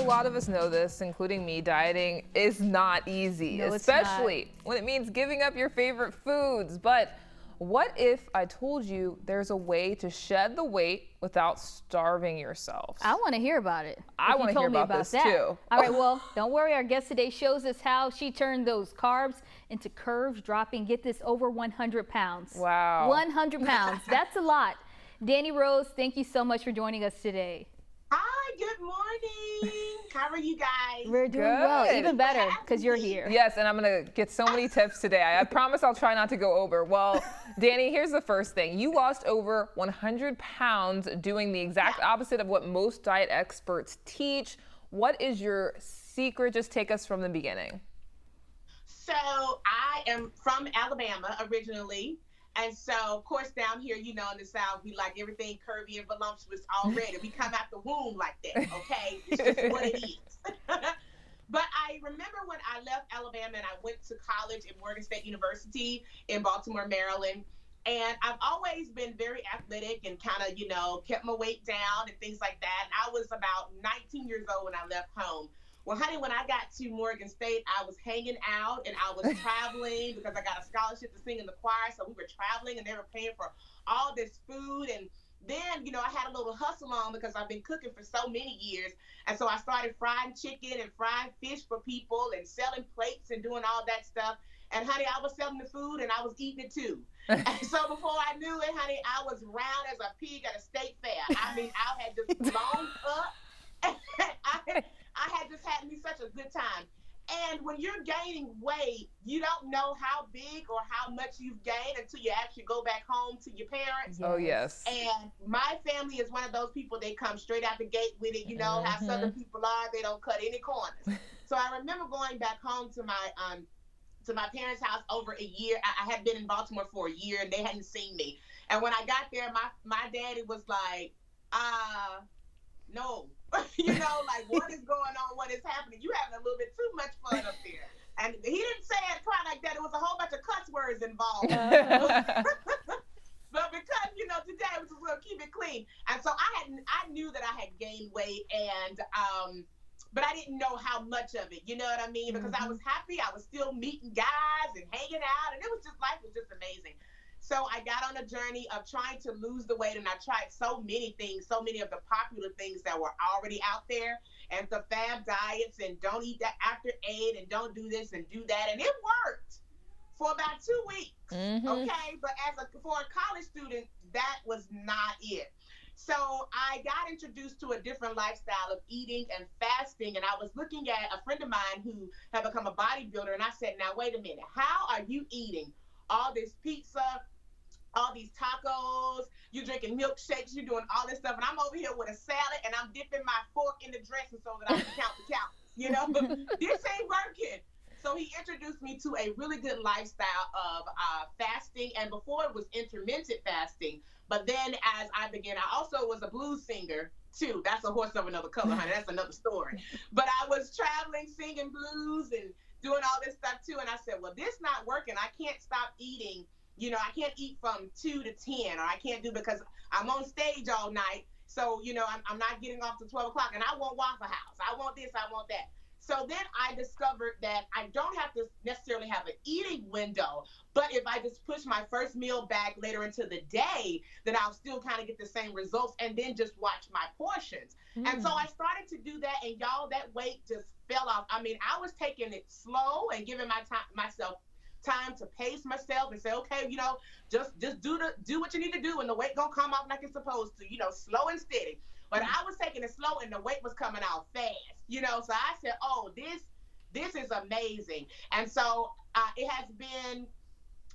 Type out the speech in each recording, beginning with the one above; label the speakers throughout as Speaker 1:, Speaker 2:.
Speaker 1: lot of us know this, including me, dieting is not easy,
Speaker 2: No, it's
Speaker 1: especially when it means giving up your favorite foods. But what if I told you there's a way to shed the weight without starving yourself?
Speaker 2: I want to hear about it.
Speaker 1: I want to hear about this too.
Speaker 2: All right, well, don't worry. Our guest today shows us how she turned those carbs into curves, dropping, get this, over 100 pounds.
Speaker 1: Wow.
Speaker 2: 100 pounds. That's a lot. Danni Rose, thank you so much for joining us today.
Speaker 3: Hi, good morning. How are you guys?
Speaker 2: We're doing well, even better because you're here.
Speaker 1: Yes, and I'm going to get so many tips today. I promise I'll try not to go over. Well, Danni, here's the first thing. You lost over 100 pounds doing the exact opposite of what most diet experts teach. What is your secret? Just take us from the beginning.
Speaker 3: So I am from Alabama originally. And so, of course, down here, you know, in the South, we like everything curvy and voluptuous already. We come out the womb like that, okay? It's just what it is. But I remember when I left Alabama and I went to college at Morgan State University in Baltimore, Maryland. And I've always been very athletic and kind of, you know, kept my weight down and things like that. And I was about 19 years old when I left home. Well, honey, when I got to Morgan State, I was hanging out and I was traveling because I got a scholarship to sing in the choir. So we were traveling and they were paying for all this food. And then, you know, I had a little hustle on because I've been cooking for so many years. And so I started frying chicken and frying fish for people and selling plates and doing all that stuff. And honey, I was selling the food and I was eating it too. And so before I knew it, honey, I was round as a pig at a state fair. I mean, I had just blown up. I had just had me such a good time. And when you're gaining weight, you don't know how big or how much you've gained until you actually go back home to your parents.
Speaker 1: Oh, yes.
Speaker 3: And my family is one of those people, they come straight out the gate with it. You know how Southern people are, they don't cut any corners. So I remember going back home to my parents' house over a year. I had been in Baltimore for a year and they hadn't seen me. And when I got there, my daddy was like, no. You know, like, what is going on? What is happening? You having a little bit too much fun up there. And he didn't say it quite like that. It was a whole bunch of cuss words involved. But because, you know, today we just going to keep it clean. And so I knew that I had gained weight and, but I didn't know how much of it, you know what I mean? Because I was happy. I was still meeting guys and hanging out and it was just, life was just amazing. So I got on a journey of trying to lose the weight and I tried so many things, so many of the popular things that were already out there and the fad diets and don't eat that after 8 and don't do this and do that. And it worked for about 2 weeks. Okay. But for a college student, that was not it. So I got introduced to a different lifestyle of eating and fasting. And I was looking at a friend of mine who had become a bodybuilder. And I said, now, wait a minute, how are you eating all this pizza, all these tacos, you drinking milkshakes, you doing all this stuff, and I'm over here with a salad, and I'm dipping my fork in the dressing so that I can count the calories, you know? This ain't working. So he introduced me to a really good lifestyle of fasting, and before it was intermittent fasting, but then as I began, I also was a blues singer, too. That's a horse of another color, honey. That's another story. But I was traveling, singing blues, and doing all this stuff, too, and I said, well, this not working. I can't stop eating. You know, I can't eat from 2 to 10, or I can't do because I'm on stage all night. So, you know, I'm not getting off till 12 o'clock, and I want Waffle House. I want this, I want that. So then I discovered that I don't have to necessarily have an eating window, but if I just push my first meal back later into the day, then I'll still kind of get the same results and then just watch my portions. And so I started to do that, and y'all, that weight just fell off. I mean, I was taking it slow and giving myself time to pace myself and say, okay, you know, just do what you need to do and the weight gonna come off like it's supposed to, you know, slow and steady. But I was taking it slow and the weight was coming out fast, you know. So I said, oh, this is amazing. And so it has been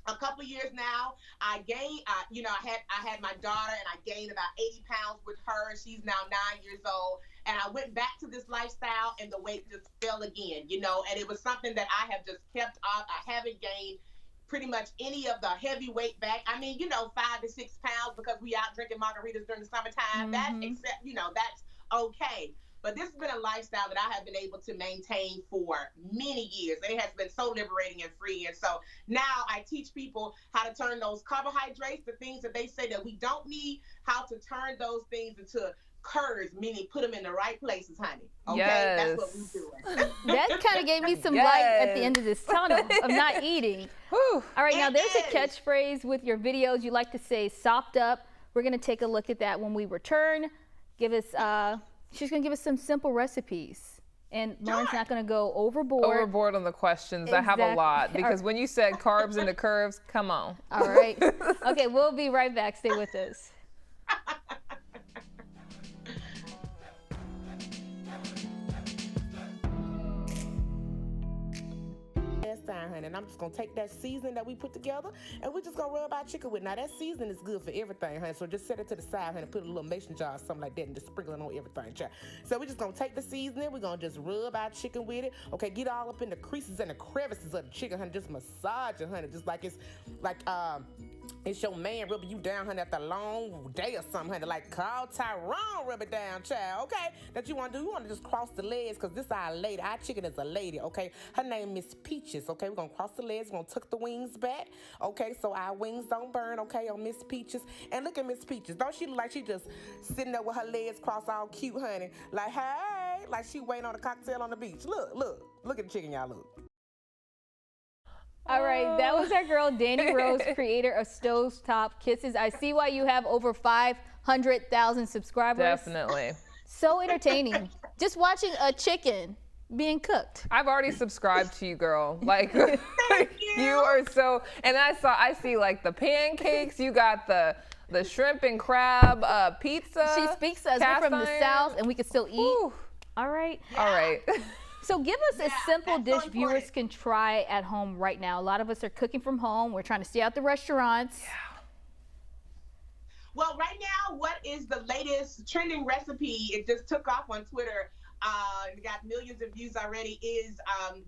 Speaker 3: a couple of years now. I gained, you know, I had my daughter and I gained about 80 pounds with her. She's now 9 years old. And I went back to this lifestyle and the weight just fell again, you know, and it was something that I have just kept up. I haven't gained pretty much any of the heavy weight back. I mean, you know, 5 to 6 pounds because we out drinking margaritas during the summertime. You know, that's okay. But this has been a lifestyle that I have been able to maintain for many years. And it has been so liberating and free. And so now I teach people how to turn those carbohydrates, the things that they say that we don't need, how to turn those things into curves, meaning put them in the right places, honey. Okay,
Speaker 1: Yes.
Speaker 3: that's what we're doing.
Speaker 2: That kind of gave me some light at the end of this tunnel of not eating.
Speaker 1: Whew.
Speaker 2: All right, now there's a
Speaker 3: is.
Speaker 2: catchphrase with your videos. You like to say sopped up. We're going to take a look at that when we return. Give us, she's going to give us some simple recipes. And Lauren's not going to go overboard.
Speaker 1: Overboard on the questions. I have a lot
Speaker 2: Exactly.
Speaker 1: because when you said carbs into curves, come on.
Speaker 2: All right. Okay, we'll be right back. Stay with us.
Speaker 4: Time, honey, and I'm just gonna take that seasoning that we put together and we're just gonna rub our chicken with. Now that seasoning is good for everything, honey, so just set it to the side, honey, put a little mason jar or something like that and just sprinkle it on everything, child. So we're just gonna take the seasoning, we're gonna just rub our chicken with it, okay, get all up in the creases and the crevices of the chicken, honey, just massage it, honey, just like it's your man rubbing you down, honey, after a long day or something, honey, like Carl Tyrone rub it down, child, okay? That you want to do, you want to just cross the legs, because this is our lady, our chicken is a lady, okay? Her name is Peaches, okay? We're going to cross the legs, we're going to tuck the wings back, okay? So our wings don't burn, okay, on Miss Peaches. And look at Miss Peaches. Don't she look like she just sitting there with her legs crossed all cute, honey? Like, hey, like she waiting on a cocktail on the beach. Look at the chicken, y'all, look.
Speaker 2: All right, that was our girl, Dani Rose, creator of Stovetop Kisses. I see why you have over 500,000 subscribers.
Speaker 1: Definitely.
Speaker 2: So entertaining. Just watching a chicken being cooked.
Speaker 1: I've already subscribed to you, girl. Like, you are so, and I see like the pancakes, you got the shrimp and crab pizza.
Speaker 2: She speaks to us. We're from the South and we can still eat.
Speaker 1: Ooh.
Speaker 2: All right.
Speaker 1: Yeah. All right.
Speaker 2: So give us a simple dish viewers can try at home right now. A lot of us are cooking from home. We're trying to stay out the restaurants.
Speaker 1: Yeah.
Speaker 3: Well, right now, what is the latest trending recipe? It just took off on Twitter. It got millions of views already. Is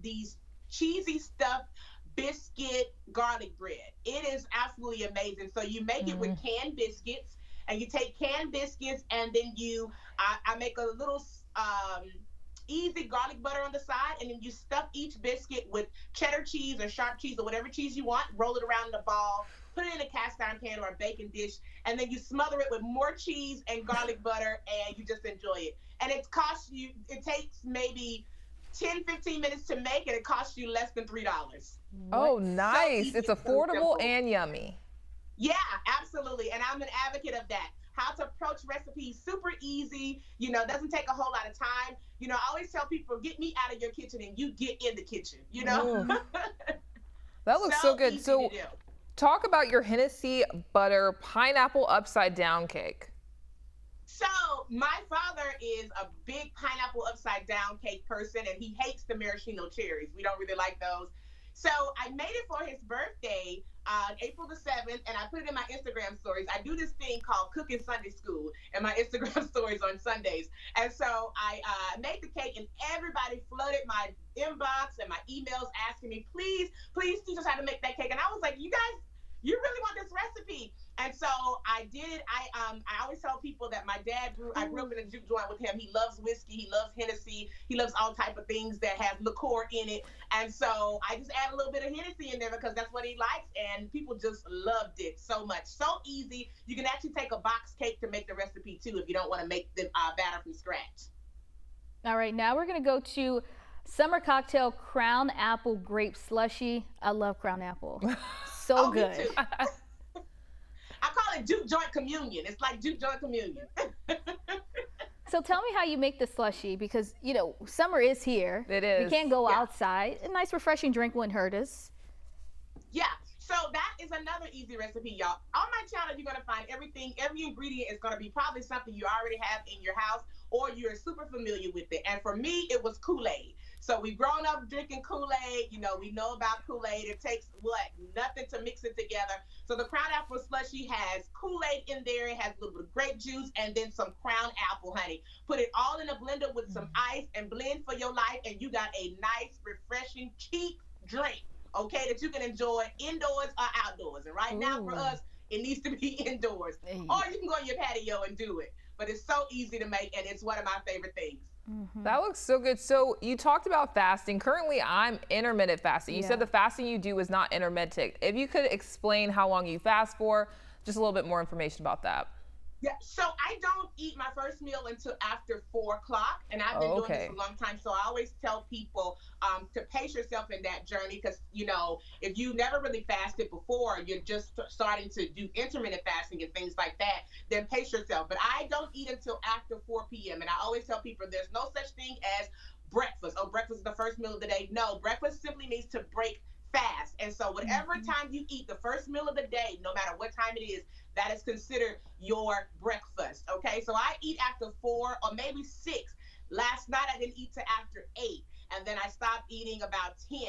Speaker 3: these cheesy stuffed biscuit garlic bread. It is absolutely amazing. So you make it with canned biscuits, and you take canned biscuits, and then I make a little easy garlic butter on the side, and then you stuff each biscuit with cheddar cheese or sharp cheese or whatever cheese you want, roll it around in a ball, put it in a cast iron pan or a baking dish, and then you smother it with more cheese and garlic butter, and you just enjoy it. And it takes maybe 10-15 minutes to make, and it costs you less than $3.
Speaker 1: Oh, nice.
Speaker 3: So
Speaker 1: it's affordable and yummy.
Speaker 3: Yeah, absolutely. And I'm an advocate of that. How to approach recipes, super easy, doesn't take a whole lot of time. I always tell people, get me out of your kitchen and you get in the kitchen,
Speaker 1: That looks so good. So talk about your Hennessy butter pineapple upside down cake.
Speaker 3: So my father is a big pineapple upside down cake person, and he hates the maraschino cherries. We don't really like those. So I made it for his birthday on April the 7th, and I put it in my Instagram stories. I do this thing called Cooking Sunday School in my Instagram stories on Sundays. And so I made the cake, and everybody flooded my inbox and my emails asking me, please teach us how to make that cake. And I was like, you guys, you really want this recipe? And so I did. I always tell people that my dad I grew up in a juke joint with him. He loves whiskey. He loves Hennessy. He loves all type of things that have liqueur in it. And so I just add a little bit of Hennessy in there because that's what he likes. And people just loved it so much. So easy. You can actually take a box cake to make the recipe too if you don't want to make the batter from scratch. All
Speaker 2: right, now we're going to go to summer cocktail Crown Apple Grape Slushie. I love Crown Apple. So good.
Speaker 3: Me too. I call it juke joint communion. It's like juke joint communion.
Speaker 2: So tell me how you make the slushie, because summer is here.
Speaker 1: It is.
Speaker 2: We can't go outside. A nice refreshing drink wouldn't hurt us.
Speaker 3: Yeah. So that is another easy recipe, y'all. On my channel, you're gonna find everything. Every ingredient is gonna be probably something you already have in your house or you're super familiar with it. And for me, it was Kool-Aid. So we've grown up drinking Kool-Aid. We know about Kool-Aid. It takes nothing to mix it together. So the Crown Apple Slushie has Kool-Aid in there. It has a little bit of grape juice and then some Crown Apple, honey. Put it all in a blender with some ice and blend for your life, and you got a nice, refreshing, cheap drink, okay, that you can enjoy indoors or outdoors. And right now for us, it needs to be indoors. Or you can go on your patio and do it. But it's so easy to make, and it's one of my favorite things.
Speaker 1: That looks so good. So you talked about fasting. Currently, I'm intermittent fasting. You said the fasting you do is not intermittent. If you could explain how long you fast for, just a little bit more information about that.
Speaker 3: Yeah, so I don't eat my first meal until after 4 o'clock, and I've been doing this a long time. So I always tell people to pace yourself in that journey, because if you never really fasted before, you're just starting to do intermittent fasting and things like that, then pace yourself. But I don't eat until after 4 p.m. And I always tell people there's no such thing as breakfast. Oh, breakfast is the first meal of the day. No, breakfast simply means to break fast. And so whatever time you eat, the first meal of the day, no matter what time it is, that is considered your breakfast. Okay, so I eat after 4 or maybe 6. Last night I didn't eat till after 8, and then I stopped eating about 10.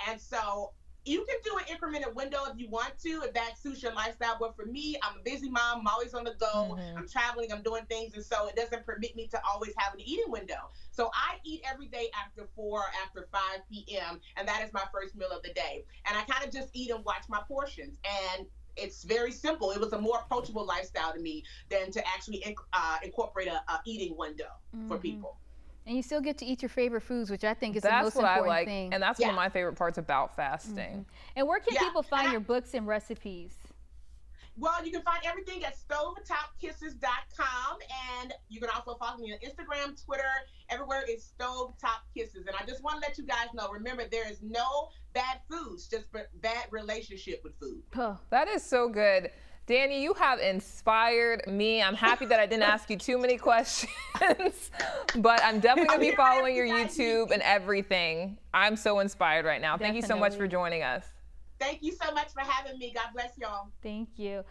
Speaker 3: And so you can do an incremental window if you want to, if that suits your lifestyle. But for me, I'm a busy mom. I'm always on the go. I'm traveling. I'm doing things. And so it doesn't permit me to always have an eating window. So I eat every day after 4 or after 5 p.m. And that is my first meal of the day. And I kind of just eat and watch my portions. And it's very simple. It was a more approachable lifestyle to me than to actually incorporate a eating window for people.
Speaker 2: And you still get to eat your favorite foods, which I think is the most important thing.
Speaker 1: And that's one of my favorite parts about fasting.
Speaker 2: And where can people find your books and recipes?
Speaker 3: Well, you can find everything at stovetopkisses.com, and you can also follow me on Instagram, Twitter, everywhere is Stovetop Kisses. And I just want to let you guys know, remember, there is no bad foods, just bad relationship with food.
Speaker 1: That is so good. Danni, you have inspired me. I'm happy that I didn't ask you too many questions, but I'm definitely going to be following your YouTube and everything. I'm so inspired right now. Thank you so much for joining us.
Speaker 3: Thank you so much for having me. God bless y'all.
Speaker 2: Thank you.